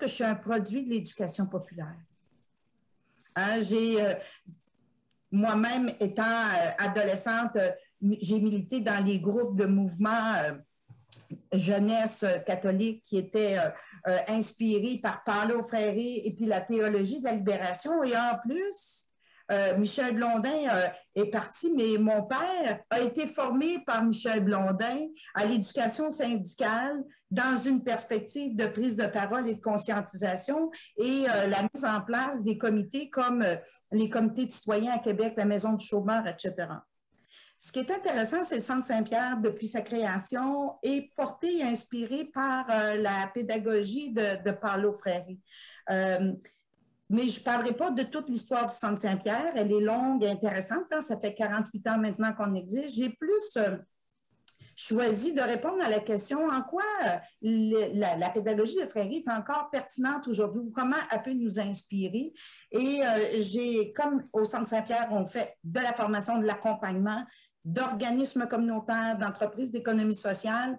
que je suis un produit de l'éducation populaire. Hein, moi-même, étant adolescente, j'ai milité dans les groupes de mouvements jeunesse catholique qui étaient inspirés par Paulo Freire et puis la théologie de la libération. Et en plus, Michel Blondin est parti, mais mon père a été formé par Michel Blondin à l'éducation syndicale dans une perspective de prise de parole et de conscientisation et la mise en place des comités comme les comités de citoyens à Québec, la Maison du chômeur, etc. Ce qui est intéressant, c'est le Centre Saint-Pierre, depuis sa création, est porté et inspiré par la pédagogie de Paulo Freire. Mais je ne parlerai pas de toute l'histoire du Centre Saint-Pierre. Elle est longue et intéressante. Hein? Ça fait 48 ans maintenant qu'on existe. J'ai plus choisi de répondre à la question en quoi la pédagogie de Freire est encore pertinente aujourd'hui, ou comment elle peut nous inspirer. Et comme au Centre Saint-Pierre, on fait de la formation, de l'accompagnement, d'organismes communautaires, d'entreprises d'économie sociale.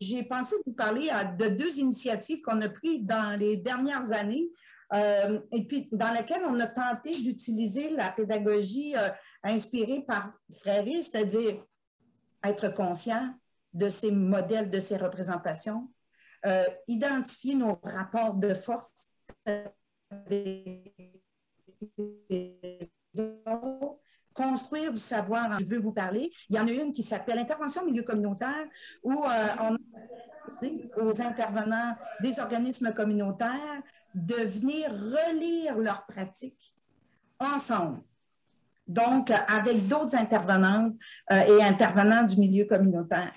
J'ai pensé vous parler de deux initiatives qu'on a prises dans les dernières années et puis dans lesquelles on a tenté d'utiliser la pédagogie inspirée par Freire, c'est-à-dire être conscient de ces modèles, de ces représentations, identifier nos rapports de force construire du savoir. Je veux vous parler. Il y en a une qui s'appelle Intervention au milieu communautaire, où on a demandé aux intervenants des organismes communautaires de venir relire leurs pratiques ensemble. Donc, avec d'autres intervenantes et intervenants du milieu communautaire.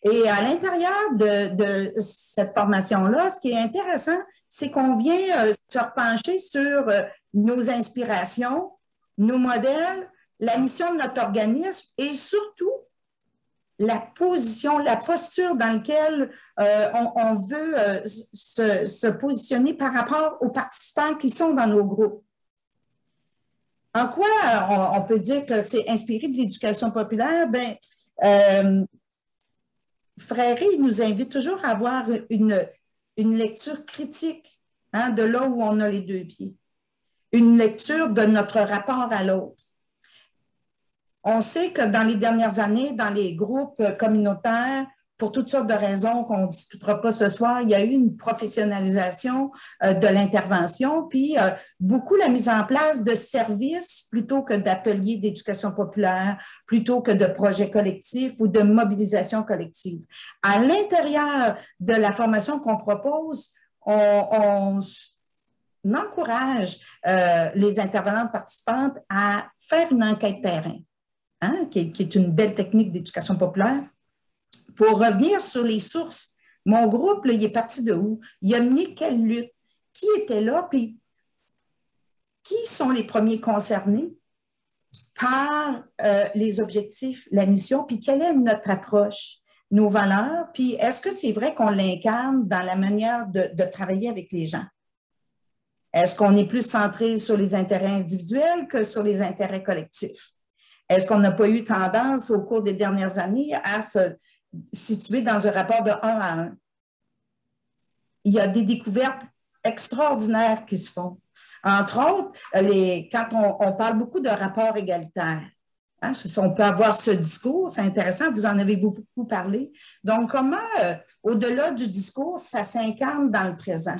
Et à l'intérieur de cette formation-là, ce qui est intéressant, c'est qu'on vient se repencher sur nos inspirations, nos modèles, la mission de notre organisme et surtout la position, la posture dans laquelle on veut se positionner par rapport aux participants qui sont dans nos groupes. En quoi on peut dire que c'est inspiré de l'éducation populaire? Freire nous invite toujours à avoir une lecture critique de là où on a les deux pieds, une lecture de notre rapport à l'autre. On sait que dans les dernières années, dans les groupes communautaires, pour toutes sortes de raisons qu'on ne discutera pas ce soir, il y a eu une professionnalisation de l'intervention, puis beaucoup la mise en place de services plutôt que d'ateliers d'éducation populaire, plutôt que de projets collectifs ou de mobilisation collective. À l'intérieur de la formation qu'on propose, on encourage les intervenantes participantes à faire une enquête terrain, qui est une belle technique d'éducation populaire, pour revenir sur les sources. Mon groupe, là, il est parti de où? Il a mené quelle lutte? Qui était là? Puis, qui sont les premiers concernés par les objectifs, la mission? Puis, quelle est notre approche, nos valeurs? Puis, est-ce que c'est vrai qu'on l'incarne dans la manière de travailler avec les gens? Est-ce qu'on est plus centré sur les intérêts individuels que sur les intérêts collectifs? Est-ce qu'on n'a pas eu tendance au cours des dernières années à se situé dans un rapport de 1 à 1. Il y a des découvertes extraordinaires qui se font. Entre autres, quand on parle beaucoup de rapport égalitaire, on peut avoir ce discours, c'est intéressant, vous en avez beaucoup parlé. Donc, comment, au-delà du discours, ça s'incarne dans le présent,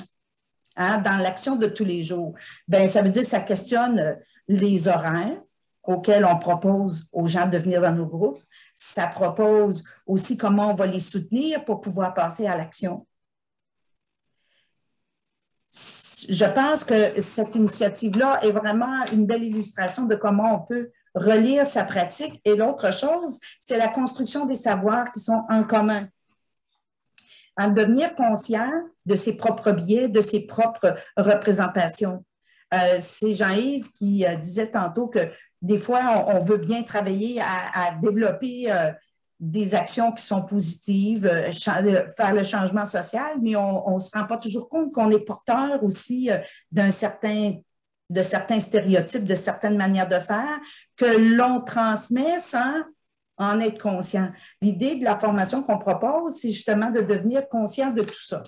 dans l'action de tous les jours? Bien, ça veut dire que ça questionne les horaires auxquels on propose aux gens de venir dans nos groupes. Ça propose aussi comment on va les soutenir pour pouvoir passer à l'action. Je pense que cette initiative-là est vraiment une belle illustration de comment on peut relire sa pratique. Et l'autre chose, c'est la construction des savoirs qui sont en commun. En devenir conscient de ses propres biais, de ses propres représentations. C'est Jean-Yves qui disait tantôt que des fois, on veut bien travailler à développer des actions qui sont positives, faire le changement social, mais on ne se rend pas toujours compte qu'on est porteur aussi de certains stéréotypes, de certaines manières de faire que l'on transmet sans en être conscient. L'idée de la formation qu'on propose, c'est justement de devenir conscient de tout ça.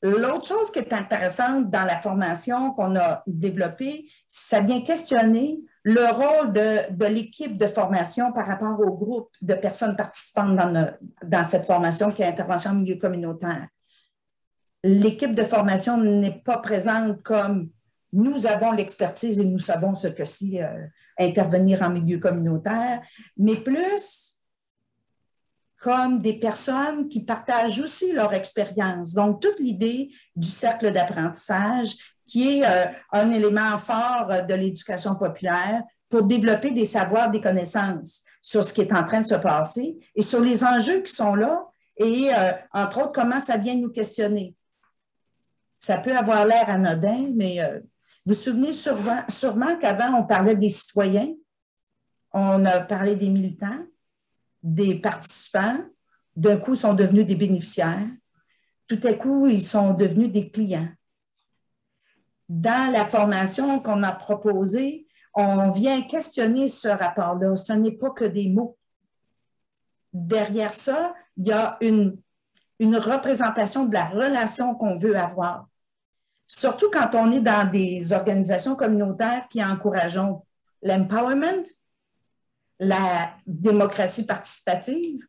L'autre chose qui est intéressante dans la formation qu'on a développée, ça vient questionner le rôle de l'équipe de formation par rapport au groupe de personnes participantes dans cette formation qui est intervention en milieu communautaire. L'équipe de formation n'est pas présente comme nous avons l'expertise et nous savons ce que c'est intervenir en milieu communautaire, mais plus comme des personnes qui partagent aussi leur expérience. Donc, toute l'idée du cercle d'apprentissage, qui est un élément fort de l'éducation populaire pour développer des savoirs, des connaissances sur ce qui est en train de se passer et sur les enjeux qui sont là et, entre autres, comment ça vient nous questionner. Ça peut avoir l'air anodin, mais vous vous souvenez sûrement qu'avant, on parlait des citoyens, on a parlé des militants, des participants, d'un coup, sont devenus des bénéficiaires. Tout à coup, ils sont devenus des clients. Dans la formation qu'on a proposée, on vient questionner ce rapport-là. Ce n'est pas que des mots. Derrière ça, il y a une représentation de la relation qu'on veut avoir. Surtout quand on est dans des organisations communautaires qui encouragent l'empowerment, la démocratie participative,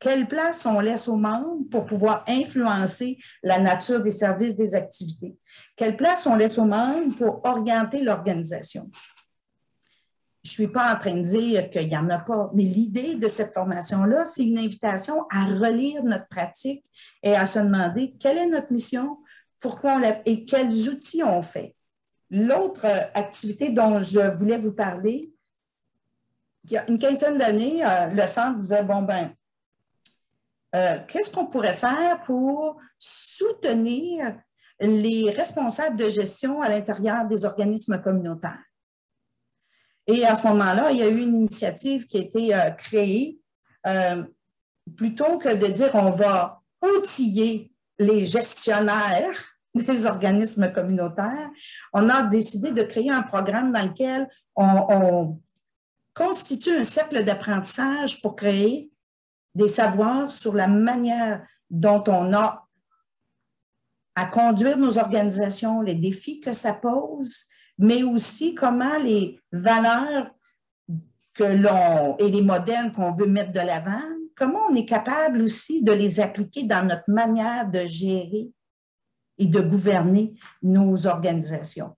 quelle place on laisse aux membres pour pouvoir influencer la nature des services, des activités? Quelle place on laisse aux membres pour orienter l'organisation? Je ne suis pas en train de dire qu'il n'y en a pas, mais l'idée de cette formation-là, c'est une invitation à relire notre pratique et à se demander quelle est notre mission, pourquoi on l'a et quels outils on fait. L'autre activité dont je voulais vous parler, il y a une quinzaine d'années, le centre disait, bon, ben, qu'est-ce qu'on pourrait faire pour soutenir les responsables de gestion à l'intérieur des organismes communautaires? Et à ce moment-là, il y a eu une initiative qui a été créée. Plutôt que de dire on va outiller les gestionnaires des organismes communautaires, on a décidé de créer un programme dans lequel on constitue un cercle d'apprentissage pour créer des savoirs sur la manière dont on a à conduire nos organisations, les défis que ça pose, mais aussi comment les valeurs et les modèles qu'on veut mettre de l'avant, comment on est capable aussi de les appliquer dans notre manière de gérer et de gouverner nos organisations.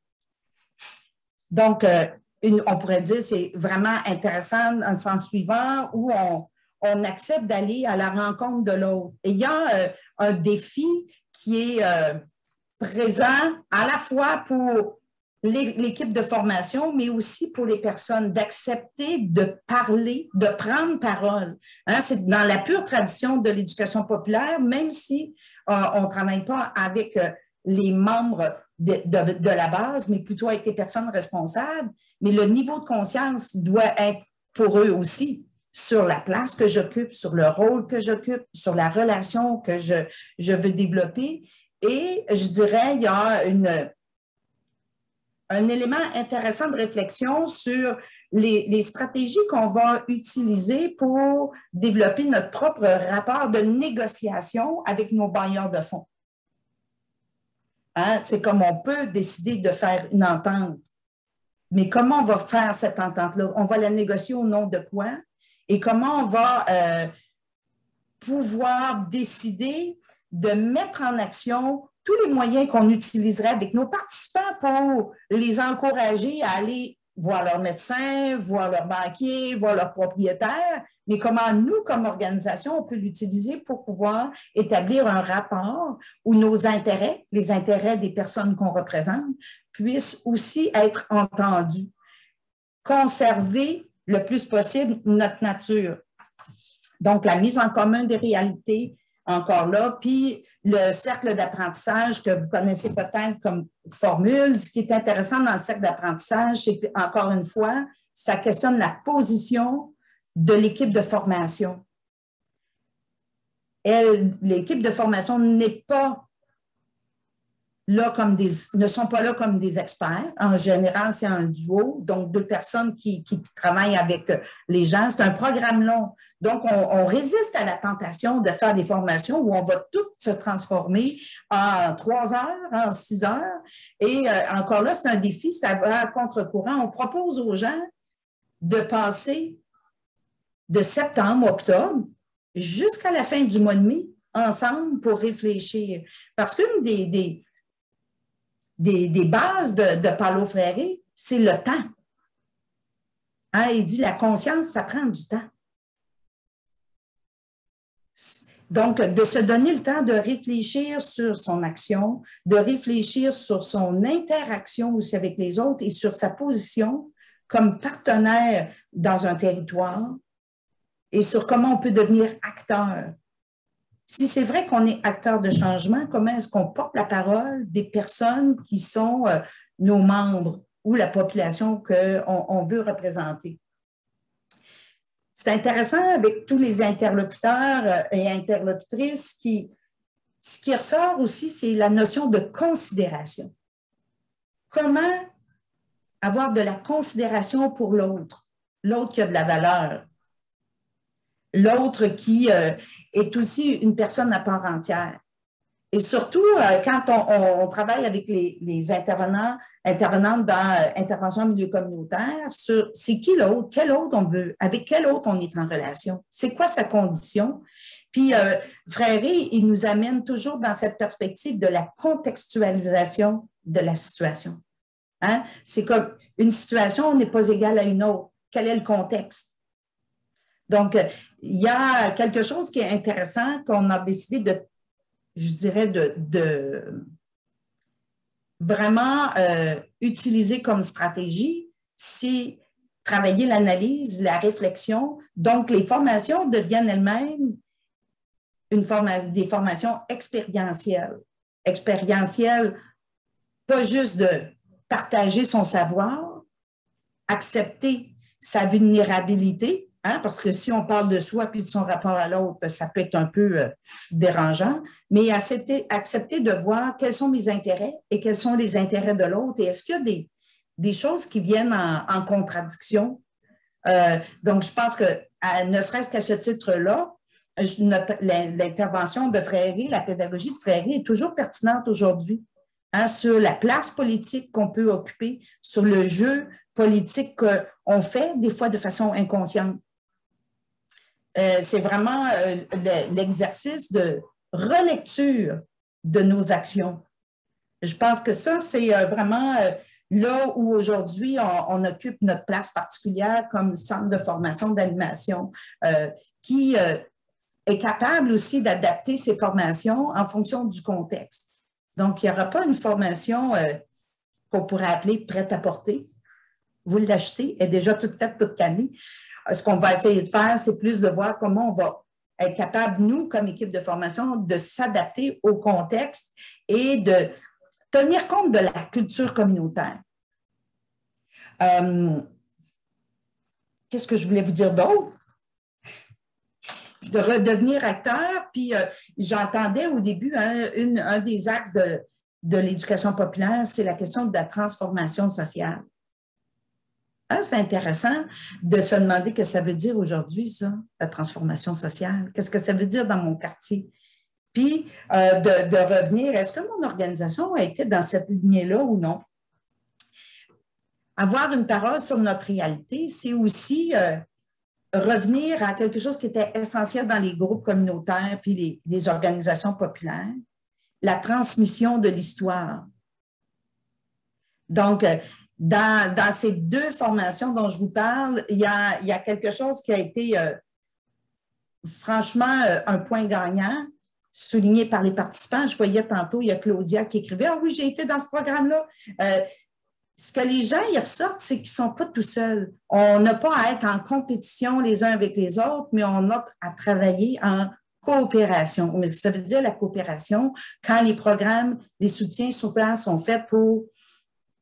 Donc, on pourrait dire que c'est vraiment intéressant dans le sens suivant où on accepte d'aller à la rencontre de l'autre. Et il y a un défi qui est présent à la fois pour l'équipe de formation, mais aussi pour les personnes, d'accepter de parler, de prendre parole. Hein, c'est dans la pure tradition de l'éducation populaire, même si on ne travaille pas avec les membres de la base, mais plutôt avec les personnes responsables, mais le niveau de conscience doit être pour eux aussi sur la place que j'occupe, sur le rôle que j'occupe, sur la relation que je veux développer. Et je dirais, il y a un élément intéressant de réflexion sur les stratégies qu'on va utiliser pour développer notre propre rapport de négociation avec nos bailleurs de fonds. Hein? C'est comme on peut décider de faire une entente, mais comment on va faire cette entente-là? On va la négocier au nom de quoi? Et comment on va pouvoir décider de mettre en action tous les moyens qu'on utiliserait avec nos participants pour les encourager à aller voir leur médecin, voir leur banquier, voir leur propriétaire, mais comment nous, comme organisation, on peut l'utiliser pour pouvoir établir un rapport où nos intérêts, les intérêts des personnes qu'on représente, puissent aussi être entendus, conserver le plus possible notre nature. Donc, la mise en commun des réalités, encore là, puis le cercle d'apprentissage que vous connaissez peut-être comme formule. Ce qui est intéressant dans le cercle d'apprentissage, c'est qu'encore une fois, ça questionne la position de l'équipe de formation. L'équipe de formation n'est pas ne sont pas là comme des experts. En général, c'est un duo, donc deux personnes qui travaillent avec les gens. C'est un programme long. Donc, on résiste à la tentation de faire des formations où on va tout se transformer en 3 heures, en 6 heures. Et encore là, c'est un défi, ça va à contre-courant. On propose aux gens de passer de septembre, octobre, jusqu'à la fin du mois de mai, ensemble pour réfléchir. Parce qu'une des bases de Paulo Freire, c'est le temps. Hein, il dit la conscience, ça prend du temps. Donc, de se donner le temps de réfléchir sur son action, de réfléchir sur son interaction aussi avec les autres et sur sa position comme partenaire dans un territoire et sur comment on peut devenir acteur. Si c'est vrai qu'on est acteur de changement, comment est-ce qu'on porte la parole des personnes qui sont nos membres ou la population qu'on veut représenter? C'est intéressant avec tous les interlocuteurs et interlocutrices ce qui ressort aussi, c'est la notion de considération. Comment avoir de la considération pour l'autre, l'autre qui a de la valeur, l'autre qui est aussi une personne à part entière. Et surtout, quand on travaille avec les intervenantes dans intervention en milieu communautaire, sur c'est qui l'autre, quel autre on veut, avec quel autre on est en relation, c'est quoi sa condition. Puis, Freire, il nous amène toujours dans cette perspective de la contextualisation de la situation. Hein? C'est comme une situation n'est pas égale à une autre. Quel est le contexte? Donc, il y a quelque chose qui est intéressant qu'on a décidé de, je dirais, de vraiment utiliser comme stratégie, c'est travailler l'analyse, la réflexion. Donc, les formations deviennent elles-mêmes des formations expérientielles. Expérientielles, pas juste de partager son savoir, accepter sa vulnérabilité, hein, parce que si on parle de soi puis de son rapport à l'autre, ça peut être un peu dérangeant, mais accepter de voir quels sont mes intérêts et quels sont les intérêts de l'autre et est-ce qu'il y a des choses qui viennent en contradiction. Donc, je pense que, ne serait-ce qu'à ce titre-là, l'intervention de Freire, la pédagogie de Freire est toujours pertinente aujourd'hui. Hein, sur la place politique qu'on peut occuper, sur le jeu politique qu'on fait, des fois de façon inconsciente. C'est vraiment l'exercice de relecture de nos actions. Je pense que ça, c'est vraiment là où aujourd'hui on occupe notre place particulière comme centre de formation d'animation qui est capable aussi d'adapter ses formations en fonction du contexte. Donc, il n'y aura pas une formation qu'on pourrait appeler prête à porter. Vous l'achetez, elle est déjà toute faite, toute calée. Ce qu'on va essayer de faire, c'est plus de voir comment on va être capable, nous, comme équipe de formation, de s'adapter au contexte et de tenir compte de la culture communautaire. Qu'est-ce que je voulais vous dire d'autre? De redevenir acteur, puis j'entendais au début, hein, un des axes de l'éducation populaire, c'est la question de la transformation sociale. Hein, c'est intéressant de se demander ce que ça veut dire aujourd'hui, ça, la transformation sociale. Qu'est-ce que ça veut dire dans mon quartier? Puis de revenir, est-ce que mon organisation a été dans cette lignée-là ou non? Avoir une parole sur notre réalité, c'est aussi revenir à quelque chose qui était essentiel dans les groupes communautaires puis les organisations populaires, la transmission de l'histoire. Donc, dans ces deux formations dont je vous parle, il y a quelque chose qui a été franchement un point gagnant, souligné par les participants. Je voyais tantôt, il y a Claudia qui écrivait « Ah oui, j'ai été dans ce programme-là ». Ce que les gens y ressortent, c'est qu'ils ne sont pas tout seuls. On n'a pas à être en compétition les uns avec les autres, mais on a à travailler en coopération. Mais ça veut dire la coopération quand les programmes, les soutiens souvent sont faits pour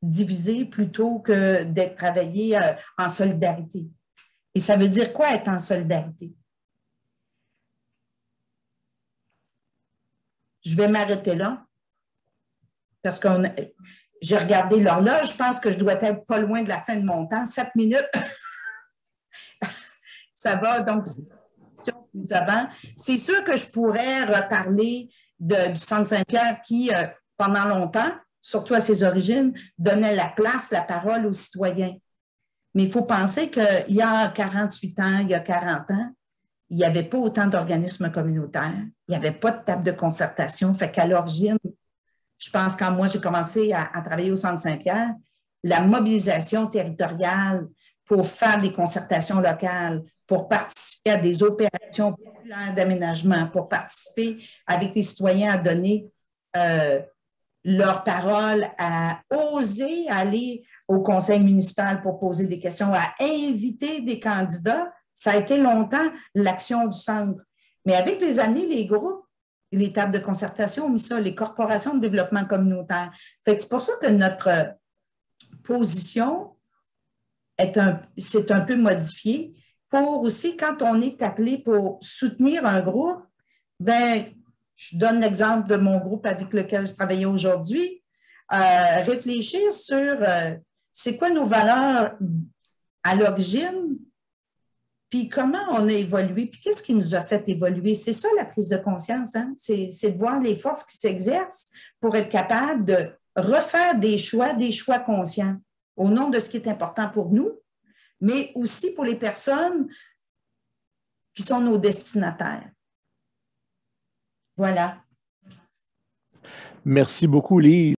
diviser plutôt que d'être travaillés en solidarité. Et ça veut dire quoi être en solidarité? Je vais m'arrêter là. parce que j'ai regardé l'horloge, je pense que je dois être pas loin de la fin de mon temps, 7 minutes. Ça va, donc, plus avant. C'est sûr que je pourrais reparler du Centre Saint-Pierre qui, pendant longtemps, surtout à ses origines, donnait la place, la parole aux citoyens. Mais il faut penser qu'il y a 48 ans, il y a 40 ans, il n'y avait pas autant d'organismes communautaires, il n'y avait pas de table de concertation. Fait qu'à l'origine, je pense quand moi j'ai commencé à travailler au Centre Saint-Pierre, la mobilisation territoriale pour faire des concertations locales, pour participer à des opérations populaires d'aménagement, pour participer avec les citoyens à donner leur parole, à oser aller au conseil municipal pour poser des questions, à inviter des candidats, ça a été longtemps l'action du centre. Mais avec les années, les groupes, les tables de concertation ont mis ça, les corporations de développement communautaire. Fait que c'est pour ça que notre position s'est un peu modifiée pour aussi, quand on est appelé pour soutenir un groupe, ben, je donne l'exemple de mon groupe avec lequel je travaillais aujourd'hui, réfléchir sur c'est quoi nos valeurs à l'origine, puis comment on a évolué, puis qu'est-ce qui nous a fait évoluer. C'est ça la prise de conscience, hein? C'est de voir les forces qui s'exercent pour être capable de refaire des choix conscients au nom de ce qui est important pour nous, mais aussi pour les personnes qui sont nos destinataires. Voilà. Merci beaucoup, Lise.